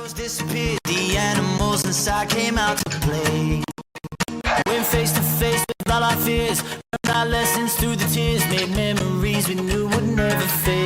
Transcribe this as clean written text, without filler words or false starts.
shadows disappeared, the animals inside came out to play. Went face to face with all our fears, learned our lessons through the tears, made memories we knew would never fade.